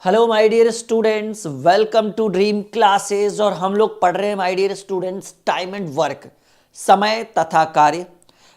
Hello my dear students, welcome to dream classes. और हम लोग पढ़ रहे हैं my dear students time and work, समय तथा कार्य।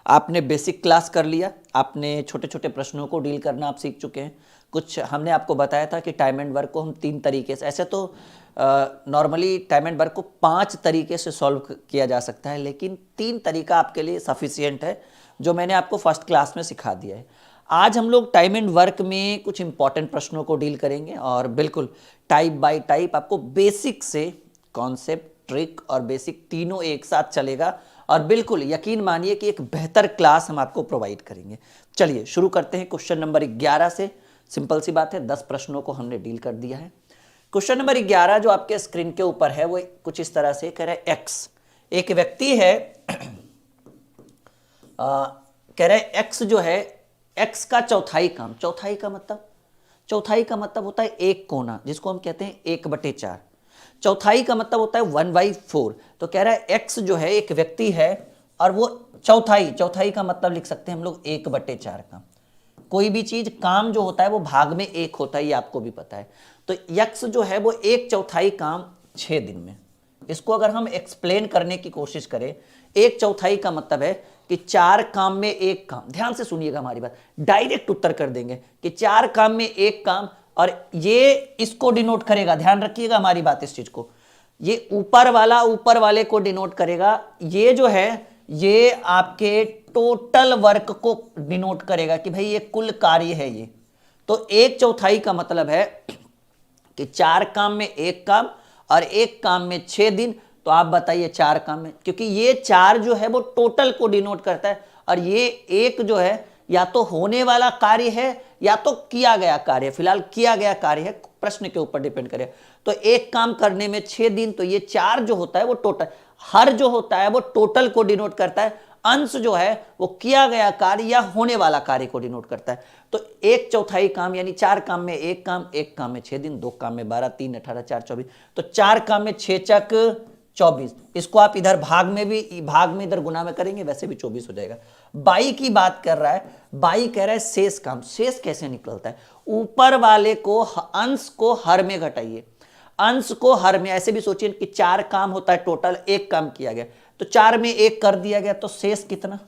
आपने बेसिक क्लास कर लिया, आपने छोटे छोटे प्रश्नों को डील करना आप सीख चुके हैं। कुछ हमने आपको बताया था कि टाइम एंड वर्क को हम 3 तरीके से, ऐसे तो नॉर्मली टाइम एंड वर्क को 5 तरीके से सॉल्व किया जा सकता है, लेकिन 3 तरीका आपके लिए सफिशियंट है जो मैंने आपको फर्स्ट क्लास में सिखा दिया है। आज हम लोग टाइम एंड वर्क में कुछ इंपॉर्टेंट प्रश्नों को डील करेंगे और बिल्कुल टाइप बाय टाइप आपको बेसिक से कॉन्सेप्ट, ट्रिक और बेसिक तीनों एक साथ चलेगा और बिल्कुल यकीन मानिए कि एक बेहतर क्लास हम आपको प्रोवाइड करेंगे। चलिए शुरू करते हैं क्वेश्चन नंबर 11 से। सिंपल सी बात है, 10 प्रश्नों को हमने डील कर दिया है। क्वेश्चन नंबर 11 जो आपके स्क्रीन के ऊपर है वो कुछ इस तरह से कह रहा है एक्स एक व्यक्ति है। कह रहा है एक्स जो है, एक्स का चौथाई काम, चौथाई का मतलब होता है एक कोना, जिसको हम कहते हैं 1/4। चौथाई का मतलब होता है 1/4। तो कह रहा है एक्स जो है एक व्यक्ति है और वो चौथाई का मतलब लिख सकते हैं हम लोग 1/4 का। कोई भी चीज काम जो होता है वो भाग में एक होता है, ये आपको भी पता है। तो एक्स जो है वो 1/4 काम 6 दिन में। इसको अगर हम एक्सप्लेन करने की कोशिश करें, 1/4 का मतलब है कि 4 काम में 1 काम। ध्यान से सुनिएगा हमारी बात, डायरेक्ट उत्तर कर देंगे कि 4 काम में 1 काम। और ये इसको डिनोट करेगा, ध्यान रखिएगा हमारी बात, इस चीज को, ये ऊपर वाले को डिनोट करेगा। ये जो है ये आपके टोटल वर्क को डिनोट करेगा कि भाई ये कुल कार्य है ये। तो 1/4 का मतलब है कि 4 काम में 1 काम और 1 काम में 6 दिन। तो आप बताइए 4 काम में, क्योंकि ये 4 जो है वो टोटल को डिनोट करता है और ये 1 जो है या तो होने वाला कार्य है या तो किया गया कार्य। फिलहाल किया गया कार्य है, प्रश्न के ऊपर डिपेंड करेगा। तो 1 काम करने में 6 दिन, तो ये 4 जो होता है वो टोटल, हर जो होता है वो टोटल को डिनोट करता है। अंश जो है वो किया गया कार्य या होने वाला कार्य को डिनोट करता है। तो 1/4 काम यानी 4 काम में 1 काम, 1 काम में 6 दिन, 2 काम में 12, 3 18, 4 24। तो 4 काम में 6 चक 24। इसको आप इधर भाग में इधर गुना में करेंगे, वैसे भी 24 हो जाएगा। बाई की बात कर रहा है, बाई कह रहा है शेष काम। शेष कैसे निकलता है? ऊपर वाले को, अंश को हर में घटाइए, अंश को हर में। ऐसे भी सोचिए कि 4 काम होता है टोटल, 1 काम किया गया तो 4 में 1 कर दिया गया, तो शेष कितना?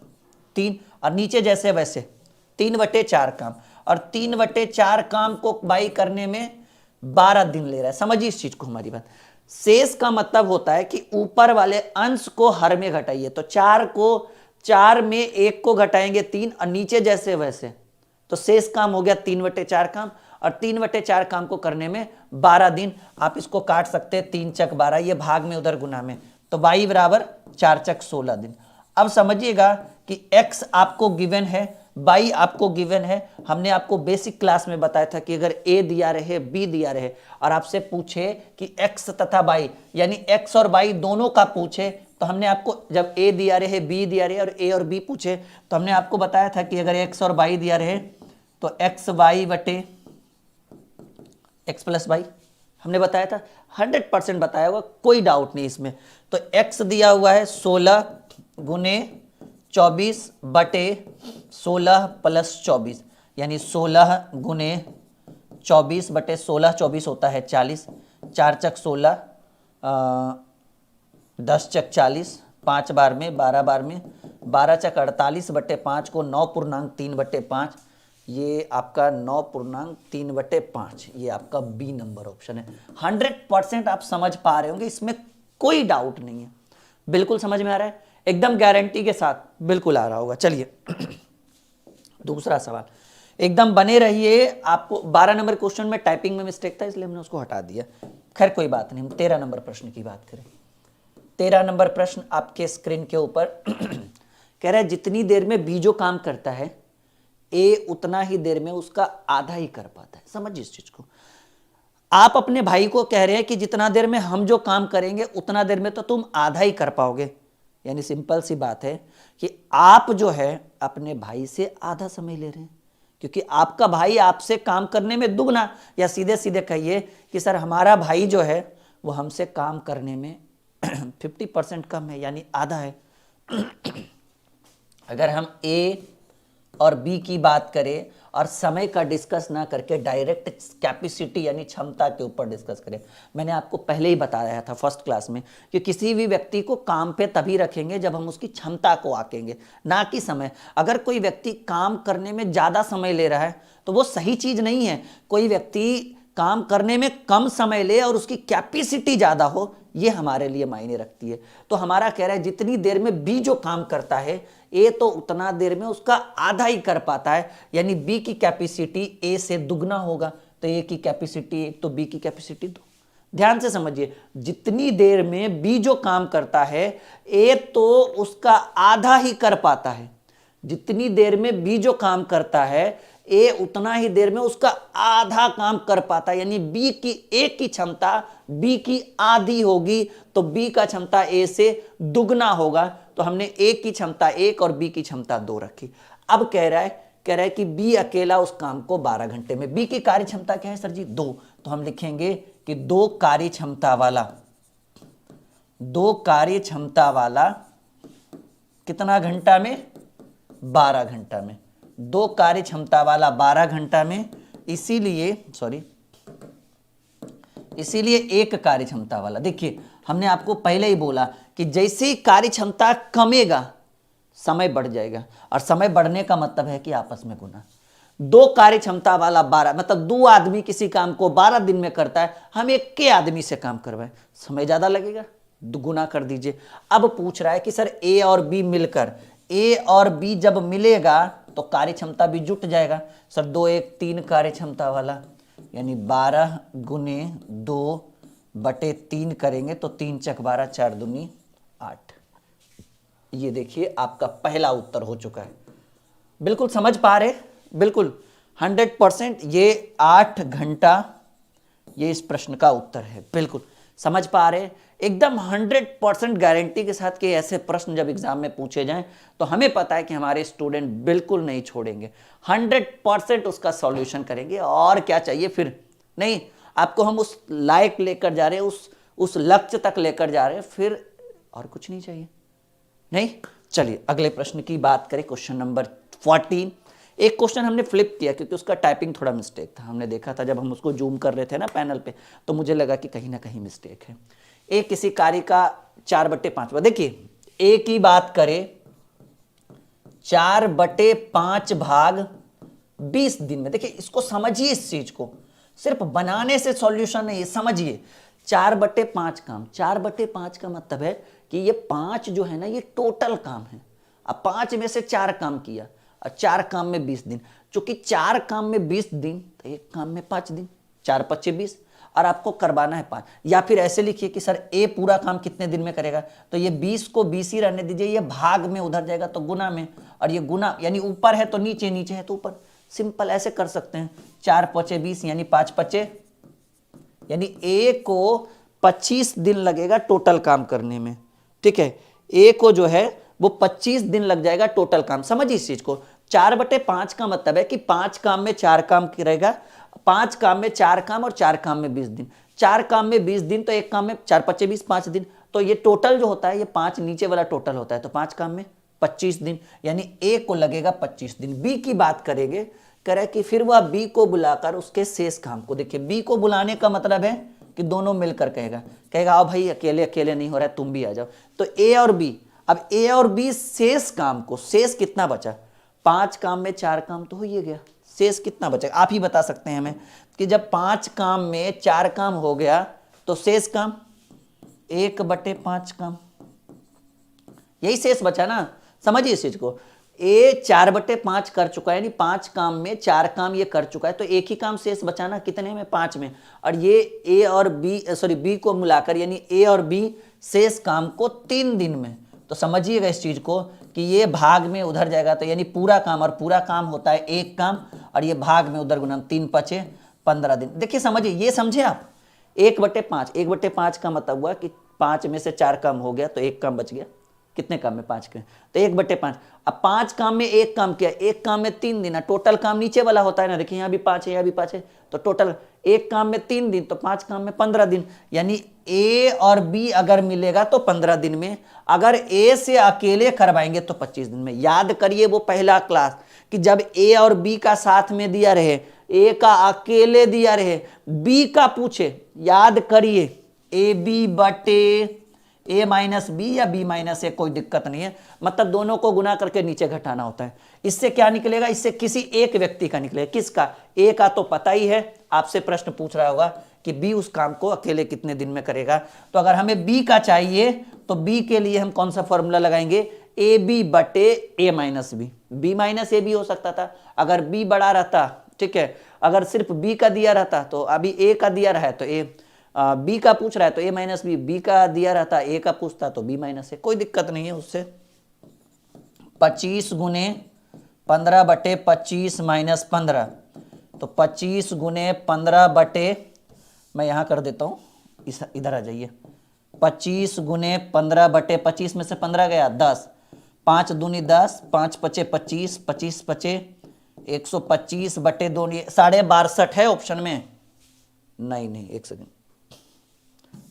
3। और नीचे जैसे वैसे 3/4 काम, और 3/4 काम को बाई करने में 12 दिन ले रहा है। समझिए इस चीज को हमारी बात। शेष का मतलब होता है कि ऊपर वाले अंश को हर में घटाइए। तो 4 में 1 को घटाएंगे 3, और नीचे जैसे वैसे, तो शेष काम हो गया 3/4 काम। और 3/4 काम को करने में 12 दिन। आप इसको काट सकते हैं, 3 चक 12, ये भाग में उधर गुना में, तो y बराबर 4 चक 16 दिन। अब समझिएगा कि x आपको गिवन है, y आपको गिवन है। हमने आपको बेसिक क्लास में बताया था कि अगर a दिया रहे, b दिया रहे और आपसे पूछे कि x तथा y यानी x और y दोनों का पूछे, तो हमने आपको, जब a दिया रहे, b दिया रहे और a और b पूछे, तो हमने आपको बताया था कि अगर x और y दिया रहे तो xy बटे x प्लस वाई, हमने बताया था, 100% बताया होगा, कोई डाउट नहीं इसमें। तो x दिया हुआ है 16 गुने 24 बटे 16 प्लस 24, यानी 16 गुने 24 बटे 16, 24 होता है 40, 4 चक 16, 10 चक 40, 5 बार में 12 बार में 12 चक 48 बटे 5 को 9.3/5, ये आपका 9.3/5, ये आपका बी नंबर ऑप्शन है। 100% आप समझ पा रहे होंगे, इसमें कोई डाउट नहीं है। बिल्कुल समझ में आ रहा है, एकदम गारंटी के साथ बिल्कुल आ रहा होगा। चलिए दूसरा सवाल, एकदम बने रहिए। आपको 12 नंबर क्वेश्चन में टाइपिंग में मिस्टेक था, इसलिए हमने उसको हटा दिया। खैर कोई बात नहीं, हम 13 नंबर प्रश्न की बात करें। 13 नंबर प्रश्न आपके स्क्रीन के ऊपर कह रहा है जितनी देर में बी जो काम करता है, ए उतना ही देर में उसका आधा ही कर पाता है। समझिए इस चीज को। आप अपने भाई को कह रहे हैं कि जितना देर में हम जो काम करेंगे उतना देर में तो तुम आधा ही कर पाओगे। यानी सिंपल सी बात है कि आप जो है अपने भाई से आधा समय ले रहे हैं, क्योंकि आपका भाई आपसे काम करने में दुगना, या सीधे सीधे कहिए कि सर हमारा भाई जो है वो हमसे काम करने में 50% कम है, यानी आधा है। अगर हम ए और बी की बात करें और समय का डिस्कस ना करके डायरेक्ट कैपेसिटी यानी क्षमता के ऊपर डिस्कस करें। मैंने आपको पहले ही बताया था फर्स्ट क्लास में कि किसी भी व्यक्ति को काम पे तभी रखेंगे जब हम उसकी क्षमता को आंकेंगे, ना कि समय। अगर कोई व्यक्ति काम करने में ज़्यादा समय ले रहा है तो वो सही चीज़ नहीं है। कोई व्यक्ति काम करने में कम समय ले और उसकी कैपेसिटी ज़्यादा हो, ये हमारे लिए मायने रखती है। तो हमारा कह रहा है जितनी देर में बी जो काम करता है ए तो उतना देर में उसका आधा ही कर पाता है, यानी बी की कैपेसिटी ए से दुगना होगा। तो ए की कैपेसिटी 1 तो बी की कैपेसिटी 2। ध्यान से समझिए, जितनी देर में बी जो काम करता है ए तो उसका आधा ही कर पाता है। जितनी देर में बी जो काम करता है ए उतना ही देर में उसका आधा काम कर पाता है, यानी बी की ए की क्षमता बी की आधी होगी तो बी का क्षमता ए से दुगना होगा। तो हमने ए की क्षमता 1 और बी की क्षमता 2 रखी। अब कह रहा है कि बी अकेला उस काम को 12 घंटे में। बी की कार्य क्षमता क्या है सर जी? 2। तो हम लिखेंगे कि 2 कार्य क्षमता वाला कितना घंटा में? 12 घंटा में। 2 कार्य क्षमता वाला 12 घंटा में, इसीलिए 1 कार्य क्षमता वाला। देखिए हमने आपको पहले ही बोला कि जैसे ही कार्य क्षमता कमेगा समय बढ़ जाएगा, और समय बढ़ने का मतलब है कि आपस में गुना। 2 कार्य क्षमता वाला 12, मतलब 2 आदमी किसी काम को 12 दिन में करता है, हम 1 के आदमी से काम करवाएं, समय ज्यादा लगेगा, गुना कर दीजिए। अब पूछ रहा है कि सर ए और बी मिलकर, ए और बी जब मिलेगा तो कार्य क्षमता भी जुट जाएगा। सर 2 1 3 कार्य क्षमता वाला, यानी 12 गुने 2 बटे 3 करेंगे तो 3 चक 12, 4 दूनी 8। ये देखिए आपका पहला उत्तर हो चुका है। बिल्कुल समझ पा रहे? बिल्कुल 100% ये 8 घंटा ये इस प्रश्न का उत्तर है। बिल्कुल समझ पा रहे? एकदम 100% गारंटी के साथ कि ऐसे प्रश्न जब एग्जाम में पूछे जाएं तो हमें पता है कि हमारे स्टूडेंट बिल्कुल नहीं छोड़ेंगे, 100% उसका सॉल्यूशन करेंगे। और क्या चाहिए फिर? नहीं, आपको हम उस लायक लेकर जा रहे हैं, उस लक्ष्य तक लेकर जा रहे हैं, फिर और कुछ नहीं चाहिए। नहीं, चलिए अगले प्रश्न की बात करें। Question number 14। एक क्वेश्चन हमने फ्लिप किया क्योंकि उसका टाइपिंग थोड़ा मिस्टेक था। हमने देखा था जब हम उसको जूम कर रहे थे ना पैनल पे, तो मुझे लगा कि कहीं ना कहीं मिस्टेक है। ए किसी कार्य का 4/5। देखिए ए की बात करें, 4/5 भाग 20 दिन में। देखिए इसको समझिए, इस चीज को सिर्फ बनाने से सॉल्यूशन नहीं है, समझिए। 4/5 काम, 4/5 का मतलब है कि ये 5 जो है ना ये टोटल काम है। अब 5 में से 4 काम किया और 4 काम में 20 दिन। चूंकि 4 काम में 20 दिन तो 1 काम में 5 दिन, 4 5 20, और आपको करवाना है 5। या फिर ऐसे लिखिए कि सर ए पूरा काम कितने दिन में करेगा, तो ये 20 को 20 ही रहने दीजिए, ये भाग में उधर जाएगा तो गुना में, और ये गुना यानी ऊपर है तो नीचे, नीचे है तो ऊपर। सिंपल ऐसे कर सकते हैं। 4 5 20 यानी 5 5, यानी ए को 25 दिन लगेगा टोटल काम करने में। ठीक है, ए को जो है वो 25 दिन लग जाएगा टोटल काम। समझिए इस चीज को। 4/5 का मतलब है कि 5 काम में 4 काम करेगा, 5 काम में 4 काम और 4 काम में 20 दिन। 4 काम में 20 दिन तो 1 काम में 4 5 20, 5 दिन। तो ये टोटल जो होता है ये 5 नीचे वाला टोटल होता है, तो 5 काम में 25 दिन, यानी ए को लगेगा 25 दिन। बी की बात करेंगे, करे कि फिर वह बी को बुलाकर उसके शेष काम को। देखिए बी को बुलाने का मतलब है कि दोनों मिलकर कहेगा आओ भाई, अकेले अकेले नहीं हो रहा है, तुम भी आ जाओ। तो ए और बी, अब ए और बी शेष काम को, शेष कितना बचा? 5 काम में 4 काम तो हो ही गया, शेष कितना बचेगा आप ही बता सकते हैं हमें कि जब 5 काम में 4 काम हो गया तो शेष काम 1/5 काम, यही शेष बचा ना। समझिए इस चीज को। ए 4/5 कर चुका है, यानी 5 काम में 4 काम ये कर चुका है, तो एक ही काम शेष बचा ना, कितने में? 5 में। और ये ए और बी, बी को मिलाकर यानी ए और बी शेष काम को 3 दिन में। तो समझिएगा इस चीज को कि ये भाग में उधर जाएगा तो यानी पूरा काम, और पूरा काम होता है 1 काम, और ये भाग में उधर गुना 3 5 15 दिन। देखिए समझिए, ये समझे आप। 1/5, 1/5 का मतलब हुआ कि 5 में से 4 काम हो गया तो 1 काम बच गया। कितने काम में? 5 के, तो 1/5। अब 5 काम में 1 काम किया, 1 काम में 3 दिन, टोटल काम नीचे वाला होता है ना। देखिए यहाँ भी 5 है, यहाँ भी 5 है, तो टोटल 1 काम में 3 दिन, तो 5 काम में 15 दिन। यानी ए और बी अगर मिलेगा तो 15 दिन में, अगर ए से अकेले करवाएंगे तो 25 दिन में। याद करिए वो पहला क्लास कि जब ए और बी का साथ में दिया रहे, ए का अकेले दिया रहे, बी का पूछे, याद करिए ए बी बटे ए माइनस बी या बी माइनस ए, कोई दिक्कत नहीं है, मतलब दोनों को गुना करके नीचे घटाना होता है। इससे क्या निकलेगा, इससे किसी एक व्यक्ति का निकलेगा। किसका? ए का तो पता ही है, आपसे प्रश्न पूछ रहा होगा कि बी उस काम को अकेले कितने दिन में करेगा। तो अगर हमें बी का चाहिए तो बी के लिए हम कौन सा फॉर्मूला लगाएंगे, ए बी बटे ए माइनस बी। बी माइनस ए भी हो सकता था अगर बी बड़ा रहता, ठीक है। अगर सिर्फ बी का दिया रहता तो अभी ए का दिया रहा है तो ए, बी का पूछ रहा है तो ए माइनस बी, बी का दिया रहता ए का पूछता तो बी माइनस ए, कोई दिक्कत नहीं है उससे। 25 गुने 15 बटे 25 माइनस 15, तो 25 गुने 15 बटे, मैं यहाँ कर देता हूँ, इधर आ जाइए, 25 गुने 15 बटे 25 में से 15 गया 10, 5 दूनी 10, 5 पचे 25, 25 पचे 125 बटे 2, 62.5 है ऑप्शन में। नहीं, एक सेकंड,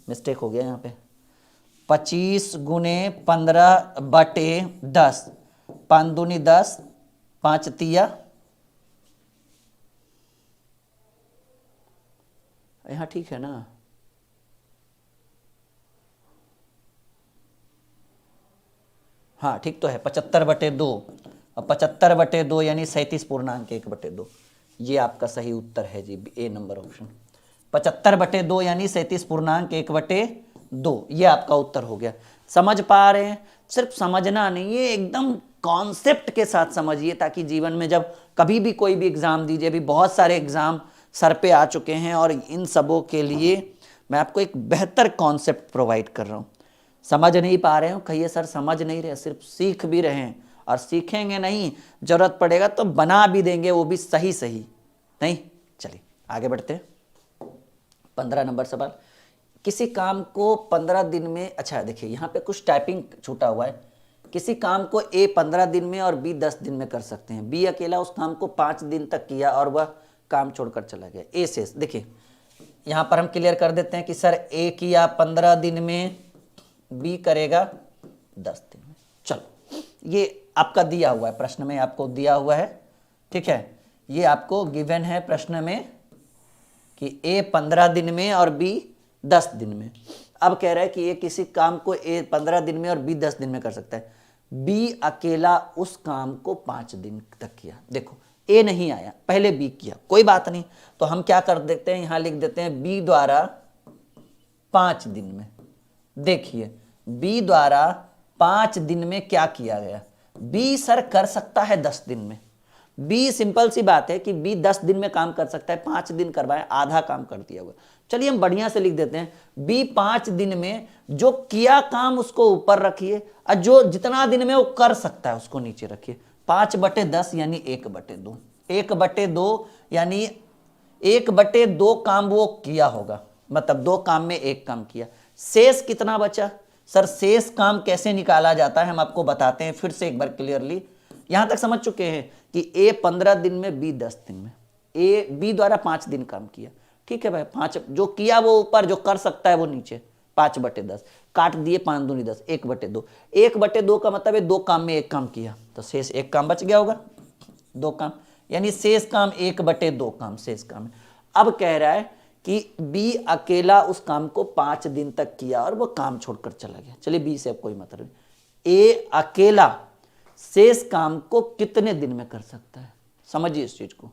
मिस्टेक हो गया यहाँ पे। 25 गुने 15 बटे 10, 5 दूनी 10, 5 तिया, यहाँ ठीक है ना? हाँ ठीक तो है, 75 बटे 2, और 75 बटे 2 यानी 37.1/2, ये आपका सही उत्तर है जी, ए नंबर ऑप्शन। 75 बटे 2 यानी 37.1/2, ये आपका उत्तर हो गया। समझ पा रहे हैं? सिर्फ समझना नहीं, ये एकदम कॉन्सेप्ट के साथ समझिए, ताकि जीवन में जब कभी भी कोई भी एग्जाम दीजिए, अभी बहुत सारे एग्जाम सर पे आ चुके हैं और इन सबों के लिए मैं आपको एक बेहतर कॉन्सेप्ट प्रोवाइड कर रहा हूँ। समझ नहीं पा रहे हो, कहिए सर समझ नहीं रहे, सिर्फ सीख भी रहे हैं, और सीखेंगे नहीं, जरूरत पड़ेगा तो बना भी देंगे, वो भी सही सही। नहीं, चलिए आगे बढ़ते हैं। 15 नंबर सवाल, किसी काम को 15 दिन में, अच्छा देखिए यहाँ पे कुछ टाइपिंग छूटा हुआ है। किसी काम को ए 15 दिन में और बी 10 दिन में कर सकते हैं। बी अकेला उस काम को 5 दिन तक किया और वह काम छोड़कर चला गया। ए शेष, देखिए यहाँ पर हम क्लियर कर देते हैं कि सर ए किया 15 दिन में, बी करेगा 10 दिन में। चलो, ये आपका दिया हुआ है प्रश्न में, आपको दिया हुआ है, ठीक है, ये आपको गिवन है प्रश्न में कि ए 15 दिन में और बी 10 दिन में। अब कह रहा है कि ए किसी काम को ए 15 दिन में और बी 10 दिन में कर सकता है। बी अकेला उस काम को 5 दिन तक किया। देखो ए नहीं आया, पहले बी किया, कोई बात नहीं, तो हम क्या कर देते हैं, यहां लिख देते हैं बी द्वारा 5 दिन में। देखिए बी द्वारा 5 दिन में क्या किया गया। बी सर कर सकता है 10 दिन में। बी सिंपल सी बात है कि बी 10 दिन में काम कर सकता है, 5 दिन करवाए, आधा काम कर दिया हुआ। चलिए हम बढ़िया से लिख देते हैं, बी 5 दिन में जो किया काम उसको ऊपर रखिए, और जो जितना दिन में वो कर सकता है उसको नीचे रखिए। 5/10 यानी 1/2, 1/2 यानी 1/2 काम वो किया होगा, मतलब 2 काम में 1 काम किया। शेष कितना बचा सर? शेष काम कैसे निकाला जाता है हम आपको बताते हैं फिर से एक बार क्लियरली। यहां तक समझ चुके हैं कि ए 15 दिन में, बी 10 दिन में। ए बी द्वारा 5 दिन काम किया, ठीक है भाई, 5 जो किया वो ऊपर, जो कर सकता है वो नीचे। 5/10 काट दिए, 5 दूनी 10, 1/2। 1/2 का मतलब है 2 काम में 1 काम किया, तो शेष 1 काम बच गया होगा, 2 काम, यानी शेष काम 1/2 काम शेष काम है। अब कह रहा है कि बी अकेला उस काम को 5 दिन तक किया और वो काम छोड़कर चला गया। चलिए बी से अब कोई मतलब नहीं। ए अकेला शेष काम को कितने दिन में कर सकता है, समझिए इस चीज को।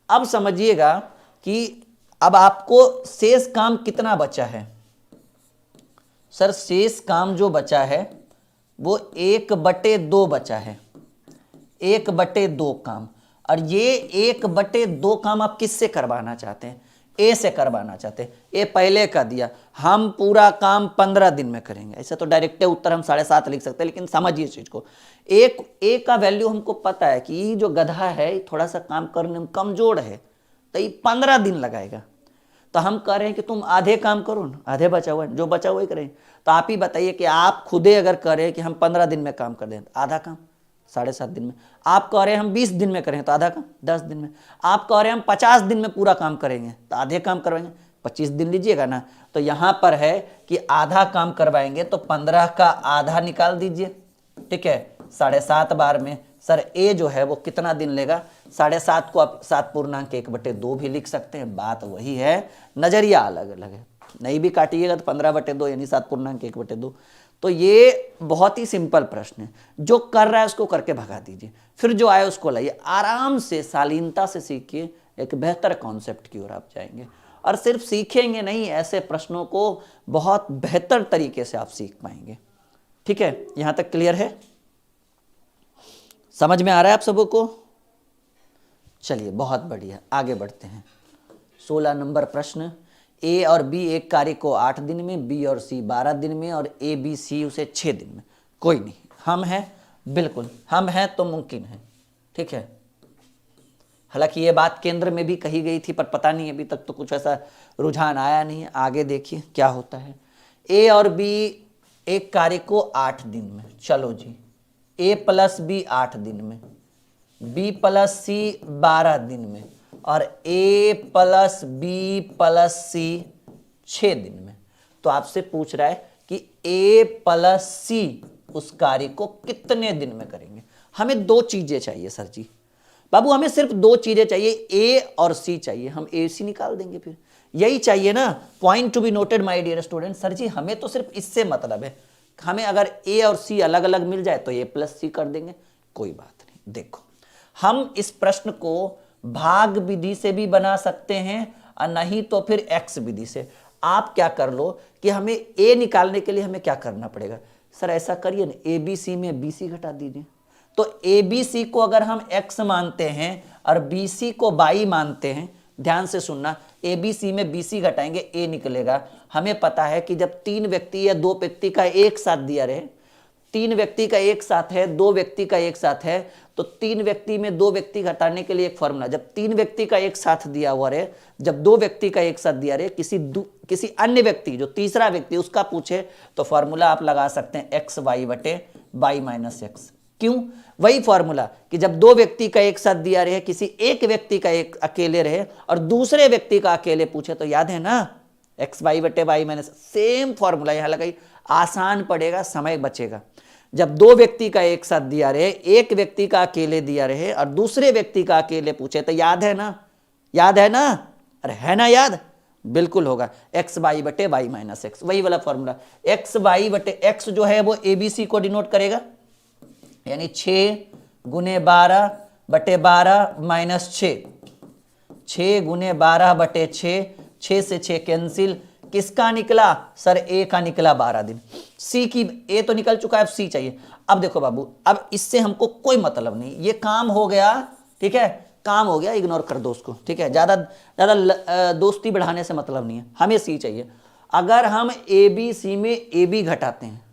अब समझिएगा कि अब आपको शेष काम कितना बचा है। सर शेष काम जो बचा है वो 1/2 बचा है, 1/2 काम। और ये 1/2 काम आप किससे करवाना चाहते हैं? ए से करवाना चाहते हैं। ए पहले का दिया, हम पूरा काम 15 दिन में करेंगे। ऐसे तो डायरेक्ट उत्तर हम 7.5 लिख सकते हैं, लेकिन समझिए इस चीज को। एक ए का वैल्यू हमको पता है कि जो गधा है थोड़ा सा काम करने में कमजोर है, तो ये 15 दिन लगाएगा। तो हम कह रहे हैं कि तुम आधे काम करो ना, आधे बचा हुआ है, जो बचा हुआ ही करें। तो आप ही बताइए कि आप खुदे अगर करें कि हम 15 दिन में काम कर दें, तो आधा काम 7.5 दिन में। आप कह रहे हैं हम 20 दिन में करें, तो आधा काम 10 दिन में। आप कह रहे हैं हम 50 दिन में पूरा काम करेंगे, तो आधे काम करवाएंगे, 25 दिन लीजिएगा ना। तो यहाँ पर है कि आधा काम करवाएंगे, तो 15 का आधा निकाल दीजिए, ठीक है, 7.5 बार में सर ए जो है वो कितना दिन लेगा, 7.5 को आप 7.1/2 भी लिख सकते हैं, बात वही है, नजरिया अलग अलग है। नहीं भी काटिएगा तो 15/2 यानी 7.1/2। तो ये बहुत ही सिंपल प्रश्न है, जो कर रहा है उसको करके भगा दीजिए, फिर जो आए उसको लाइए, आराम से शालीनता से सीखिए, एक बेहतर कॉन्सेप्ट की ओर आप जाएंगे। और सिर्फ सीखेंगे नहीं, ऐसे प्रश्नों को बहुत बेहतर तरीके से आप सीख पाएंगे। ठीक है, यहां तक क्लियर है, समझ में आ रहा है आप सबों को? चलिए बहुत बढ़िया, आगे बढ़ते हैं। 16 नंबर प्रश्न, ए और बी एक कार्य को 8 दिन में, बी और सी 12 दिन में, और ए बी सी उसे 6 दिन में। कोई नहीं, हम हैं, बिल्कुल हम हैं तो मुमकिन है। ठीक है, हालांकि ये बात केंद्र में भी कही गई थी, पर पता नहीं अभी तक तो कुछ ऐसा रुझान आया नहीं है, आगे देखिए क्या होता है। ए और बी एक कार्य को 8 दिन में, चलो जी, ए प्लस बी 8 दिन में, बी प्लस सी 12 दिन में, और ए प्लस बी प्लस सी 6 दिन में। तो आपसे पूछ रहा है कि ए प्लस सी उस कार्य को कितने दिन में करेंगे। हमें 2 चीजें चाहिए सर जी, बाबू हमें सिर्फ 2 चीजें चाहिए, ए और सी चाहिए, हम ए सी निकाल देंगे, फिर यही चाहिए ना। Point to be noted my dear student, sir ji हमें तो सिर्फ इससे मतलब है, हमें अगर ए और सी अलग अलग मिल जाए तो ए प्लस सी कर देंगे, कोई बात नहीं। देखो, हम इस प्रश्न को भाग विधि से भी बना सकते हैं, और नहीं तो फिर एक्स विधि से। आप क्या कर लो कि हमें ए निकालने के लिए हमें क्या करना पड़ेगा, सर ऐसा करिए ना, ए बी सी में बी सी घटा दीजिए। तो ए बी सी को अगर हम एक्स मानते हैं और बी सी को वाई मानते हैं, ध्यान से सुनना, ए बी सी में बी सी घटाएंगे, ए निकलेगा। हमें पता है कि जब 3 व्यक्ति या 2 व्यक्ति का एक साथ दिया रहे, 3 व्यक्ति का एक साथ है, 2 व्यक्ति का एक साथ है, तो 3 व्यक्ति में 2 व्यक्ति घटाने के लिए एक फॉर्मूला, जब 3 व्यक्ति का एक साथ दिया हुआ रहे, जब 2 व्यक्ति का एक साथ दिया रहे, किसी अन्य व्यक्ति जो तीसरा व्यक्ति उसका पूछे, तो फॉर्मूला आप लगा सकते हैं एक्स वाई बटे वाई माइनस एक्स। क्यों? वही फॉर्मूला कि जब 2 व्यक्ति का एक साथ दिया रहे, किसी एक व्यक्ति का एक अकेले रहे और दूसरे व्यक्ति का अकेले पूछे, तो याद है ना, एक्स वाई बटे वाई माइनस, सेम फॉर्मूला यहां लगाई, आसान पड़ेगा, समय बचेगा। जब 2 व्यक्ति का एक साथ दिया रहे, एक व्यक्ति का अकेले दिया रहे और दूसरे व्यक्ति का अकेले पूछे, तो याद है ना, याद है ना, अरे है ना याद, बिल्कुल होगा, एक्स वाई बटे वाई माइनस एक्स, वही वाला फॉर्मूला। एक्स वाई बटे एक्स जो है वो एबीसी को डिनोट करेगा, यानी 6 गुने 12 बटे 12 माइनस 6, 6 गुने 12 बटे 6, 6 से 6 कैंसिल, किसका निकला सर, ए का निकला 12 दिन। सी की, ए तो निकल चुका है, सी चाहिए। अब देखो बाबू, अब इससे हमको कोई मतलब नहीं, ये काम हो गया, ठीक है, काम हो गया, इग्नोर कर दो उसको, ठीक है, ज्यादा दोस्ती बढ़ाने से मतलब नहीं है, हमें सी चाहिए। अगर हम ए बी सी में ए बी घटाते हैं,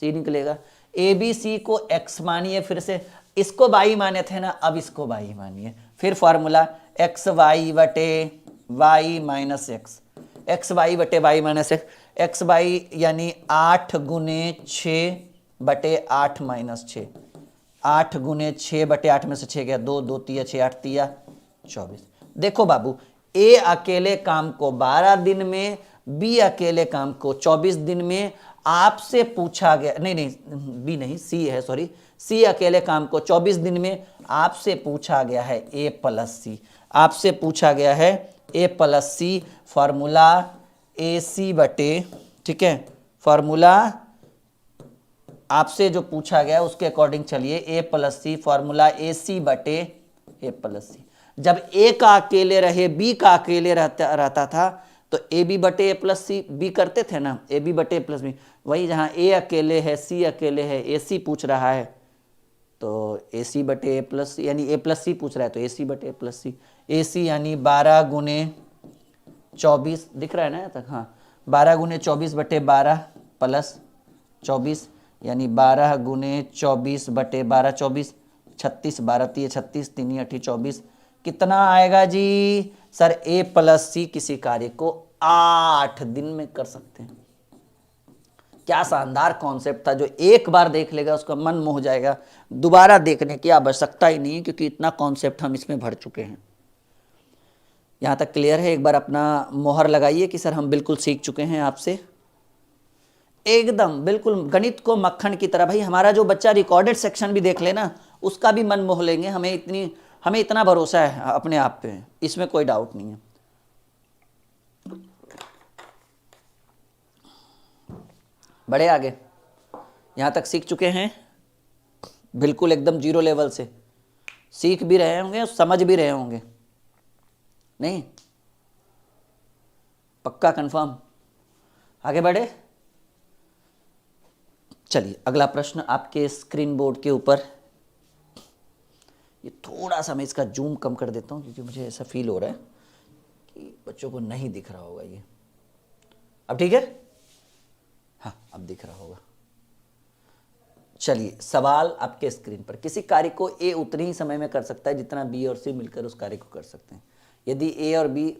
सी निकलेगा, ए बी सी को एक्स मानिए, फिर से इसको वाई माने थे ना, अब इसको वाई मानिए, फिर फॉर्मूला एक्स वाई बटे y minus x, x y बटे y minus x, x y यानी 8 गुने 6 बटे 8 माइनस 6, 8 गुने 6 बटे 8 में से 6 गया 2, 2 तिया 6, 8 तिया 24। देखो बाबू, ए अकेले काम को 12 दिन में, बी अकेले काम को 24 दिन में, आपसे पूछा गया, नहीं बी नहीं, सी है, सॉरी, सी अकेले काम को 24 दिन में, आपसे पूछा गया है ए प्लस सी, आपसे पूछा गया है ए प्लस सी, फॉर्मूला ए सी बटे, ठीक है, फॉर्मूला आपसे जो पूछा गया उसके अकॉर्डिंग चलिए, ए प्लस सी, फॉर्मूला ए सी बटे ए प्लस सी। जब ए का अकेले रहे, बी का अकेले रहता था, तो ए बी बटे ए प्लस सी, बी करते थे ना, ए बी बटे ए प्लस बी, वही जहां ए अकेले है, सी अकेले है, ए सी पूछ रहा है, तो ए सी बटे ए प्लस सी, यानी ए प्लस सी पूछ रहा है तो ए सी बटे ए प्लस सी, ए सी यानी 12 गुने 24, दिख रहा है ना यहाँ तक, हाँ, 12 गुने 24 बटे 12 प्लस 24, यानी 12 गुने 24 बटे 12 24, 36, 12 तिये 36, 3 8 24, कितना आएगा जी सर, ए प्लस सी किसी कार्य को 8 दिन में कर सकते हैं। क्या शानदार कॉन्सेप्ट था, जो एक बार देख लेगा उसका मन मोह जाएगा, दोबारा देखने की आवश्यकता ही नहीं है, क्योंकि इतना कॉन्सेप्ट हम इसमें भर चुके हैं। यहां तक क्लियर है? एक बार अपना मोहर लगाइए कि सर हम बिल्कुल सीख चुके हैं आपसे, एकदम बिल्कुल गणित को मक्खन की तरह। भाई हमारा जो बच्चा रिकॉर्डेड सेक्शन भी देख लेना, उसका भी मन मोह लेंगे। हमें इतना भरोसा है अपने आप पे, इसमें कोई डाउट नहीं है। बढ़े आगे, यहां तक सीख चुके हैं, बिल्कुल एकदम जीरो लेवल से सीख भी रहे होंगे और समझ भी रहे होंगे, नहीं? पक्का कंफर्म? आगे बढ़े। चलिए अगला प्रश्न आपके स्क्रीन बोर्ड के ऊपर, ये थोड़ा सा मैं इसका जूम कम कर देता हूँ क्योंकि मुझे ऐसा फील हो रहा है कि बच्चों को नहीं दिख रहा होगा ये। अब ठीक है? हाँ अब दिख रहा होगा। चलिए सवाल आपके स्क्रीन पर, किसी कार्य को ए उतने ही समय में कर सकता है जितना बी और सी मिलकर उस कार्य को कर सकते हैं। यदि ए और बी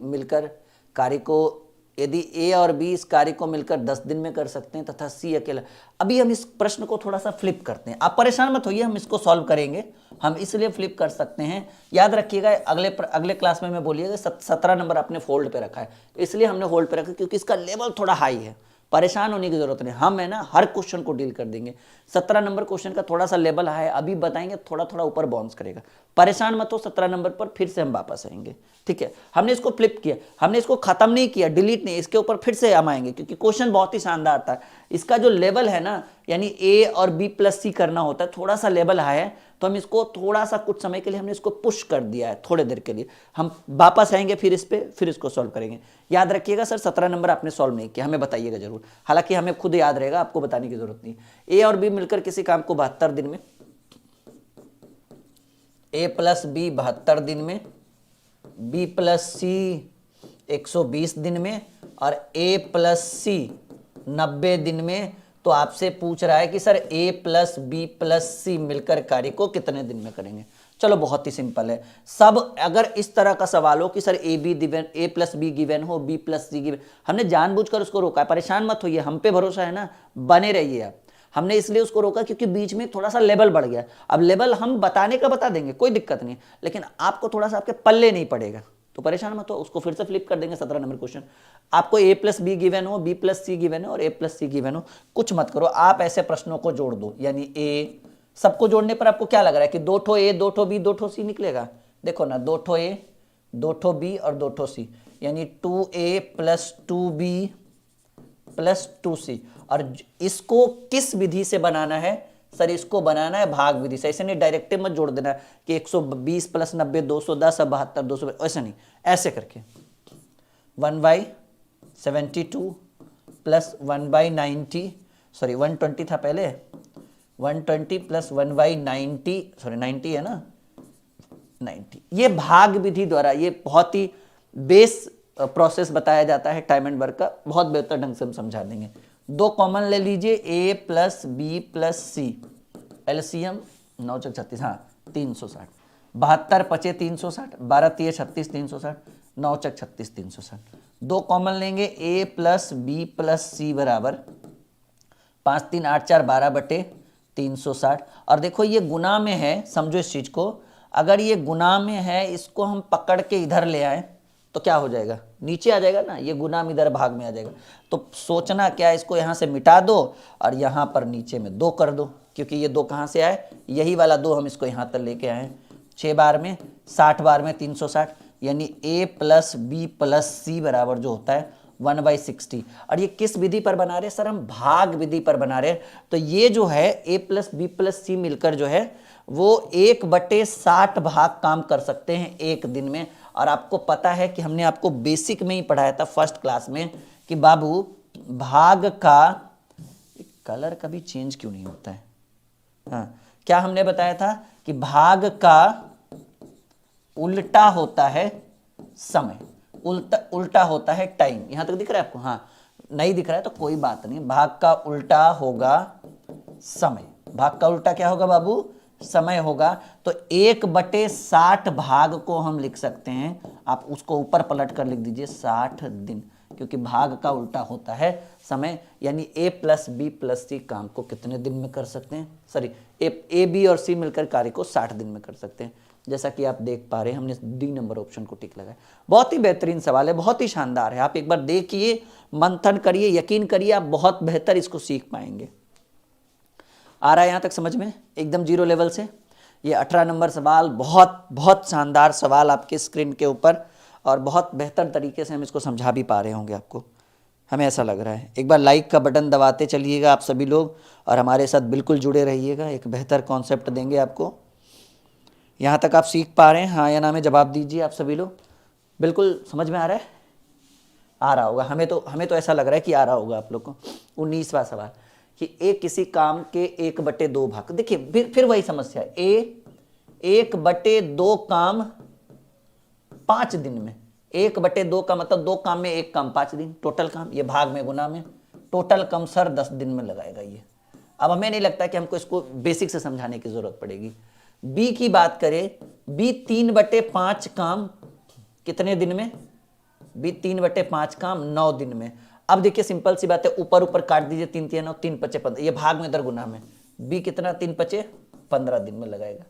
इस कार्य को मिलकर 10 दिन में कर सकते हैं तथा सी अकेला। अभी हम इस प्रश्न को थोड़ा सा फ्लिप करते हैं, आप परेशान मत होइए, हम इसको सॉल्व करेंगे। हम इसलिए फ्लिप कर सकते हैं, याद रखिएगा अगले क्लास में मैं बोलिएगा 17 नंबर आपने फोल्ड पे रखा है, इसलिए हमने होल्ड पे रखा क्योंकि इसका लेवल थोड़ा हाई है। परेशान होने की जरूरत नहीं, हम है ना हर क्वेश्चन को डील कर देंगे। 17 नंबर क्वेश्चन का थोड़ा सा लेवल है, अभी बताएंगे, थोड़ा थोड़ा ऊपर बाउंस करेगा। परेशान मत हो, 17 नंबर पर फिर से हम वापस आएंगे, ठीक है? हमने इसको फ्लिप किया, हमने इसको खत्म नहीं किया, डिलीट नहीं, इसके ऊपर फिर से हम आएंगे क्योंकि क्वेश्चन बहुत ही शानदार था। इसका जो लेवल है ना, यानी ए और बी प्लस सी करना होता है, थोड़ा सा लेवल हाई है, तो हम इसको थोड़ा सा कुछ समय के लिए हमने इसको पुश कर दिया है, थोड़े देर के लिए। हम वापस आएंगे फिर इस पे, फिर इसको सॉल्व करेंगे। याद रखिएगा सर 17 नंबर आपने सॉल्व नहीं किया, हमें बताइएगा जरूर, हालांकि हमें खुद याद रहेगा, आपको बताने की जरूरत नहीं। ए और बी मिलकर किसी काम को 72 दिन में, ए प्लस बी 72 दिन में, बी प्लस सी 120 दिन में और ए प्लस सी 90 दिन में। तो आपसे पूछ रहा है कि सर ए प्लस बी प्लस सी मिलकर कार्य को कितने दिन में करेंगे? चलो बहुत ही सिंपल है सब। अगर इस तरह का सवाल हो कि sir A plus be given हो, बी प्लस सी गिवन, हमने जानबूझकर उसको रोका है, परेशान मत होइए, हम पे भरोसा है ना, बने रहिए आप। हमने इसलिए उसको रोका क्योंकि बीच में थोड़ा सा लेवल बढ़ गया। अब लेवल हम बताने का बता देंगे, कोई दिक्कत नहीं, लेकिन आपको थोड़ा सा आपके पल्ले नहीं पड़ेगा, तो परेशान मत हो, उसको फिर से फ्लिप कर देंगे। 17 नंबर क्वेश्चन, आपको ए प्लस बी गिवन हो, बी प्लस सी गिवन हो और ए प्लस सी गिवन हो, कुछ मत करो, आप ऐसे प्रश्नों को जोड़ दो। यानी ए, सबको जोड़ने पर आपको क्या लग रहा है कि 2 ठो ए 2 ठो बी 2 ठो सी निकलेगा? देखो ना, 2 ठो ए 2 ठो बी और 2 ठो सी, यानी 2a plus 2b plus 2c। और इसको किस विधि से बनाना है सर? इसको बनाना है भाग विधि से। ऐसे नहीं डायरेक्ट मत जोड़ देना कि 120 प्लस 90 210 और 72 200, ऐसे नहीं, ऐसे करके 1/72 प्लस 1/90, सॉरी 120 था पहले, 120 प्लस 1/90, सॉरी 90 है ना, 90। ये भाग विधि द्वारा, ये बहुत ही बेस प्रोसेस बताया जाता है टाइम एंड वर्क का, बहुत बेहतर ढंग से हम समझा देंगे। 2 कॉमन ले लीजिए, ए प्लस बी प्लस सी, एलसीएम 9 चक 36, हाँ 360, 72 पचे 360, 12 तिये 36 360, 9 चक 36 360। 2 कॉमन लेंगे, ए प्लस बी प्लस सी बराबर 5 3 8 4 12 बटे 360। और देखो ये गुना में है, समझो इस चीज को, अगर ये गुना में है, इसको हम पकड़ के इधर ले आए तो क्या हो जाएगा? नीचे आ जाएगा ना, ये गुना में इधर भाग में आ जाएगा। तो सोचना क्या, इसको यहाँ से मिटा दो और यहाँ पर नीचे में 2 कर दो, क्योंकि ये 2 कहाँ से आए? यही वाला 2 हम इसको यहाँ तक लेके आए। 6 बार में 60 बार में 360, यानी a plus B plus c बराबर जो होता है 1/60। और ये किस विधि पर बना रहे हैं सर? हम भाग विधि पर बना रहे हैं। तो ये जो है a प्लस बी प्लस सी मिलकर जो है वो 1/60 भाग काम कर सकते हैं एक दिन में। और आपको पता है कि हमने आपको बेसिक में ही पढ़ाया था फर्स्ट क्लास में कि बाबू भाग का कलर कभी चेंज क्यों नहीं होता है? हाँ, क्या हमने बताया था कि भाग का उल्टा होता है समय, उल्टा होता है टाइम। यहां तक दिख रहा है आपको? हाँ, नहीं दिख रहा है तो कोई बात नहीं, भाग का उल्टा होगा समय। भाग का उल्टा क्या होगा बाबू? समय होगा। तो 1/60 भाग को हम लिख सकते हैं, आप उसको ऊपर पलट कर लिख दीजिए 60 दिन, क्योंकि भाग का उल्टा होता है समय। यानी ए प्लस बी प्लस सी काम को कितने दिन में कर सकते हैं? सॉरी, ए बी और सी मिलकर कार्य को 60 दिन में कर सकते हैं। जैसा कि आप देख पा रहे हैं, हमने डी नंबर ऑप्शन को टिक लगाया। बहुत ही बेहतरीन सवाल है, बहुत ही शानदार है। आप एक बार देखिए, मंथन करिए, यकीन करिए, आप बहुत बेहतर इसको सीख पाएंगे। आ रहा है यहां तक समझ में? एकदम जीरो लेवल से। ये 18 नंबर सवाल बहुत बहुत शानदार सवाल आपके स्क्रीन के ऊपर, और बहुत बेहतर तरीके से हम इसको समझा भी पा रहे होंगे आपको, हमें ऐसा लग रहा है। एक बार लाइक का बटन दबाते चलिएगा आप सभी लोग, और हमारे साथ बिल्कुल जुड़े रहिएगा, एक बेहतर कॉन्सेप्ट देंगे आपको। यहाँ तक आप सीख पा रहे हैं, हाँ या ना में जवाब दीजिए आप सभी लोग। बिल्कुल समझ में आ रहा है? आ रहा होगा, हमें तो ऐसा लग रहा है कि आ रहा होगा आप लोग को। 19वां सवाल कि ए किसी काम के 1/2 भाग, देखिए फिर वही समस्या है, ए 1/2 काम 5 दिन में, 1/2 का मतलब 2 काम में 1 काम 5 दिन, टोटल काम, ये भाग में गुना में, टोटल कम सर 10 दिन में लगाएगा ये। अब हमें नहीं लगता कि हमको इसको बेसिक से समझाने की जरूरत पड़ेगी। बी की बात करें, बी 3/5 काम कितने दिन में, बी 3/5 काम 9 दिन में। अब देखिए सिंपल सी बात है, ऊपर ऊपर काट दीजिए, 3 3 9, 3 5 15, ये भाग में दर गुना में, बी कितना 3 5 15 दिन में लगाएगा।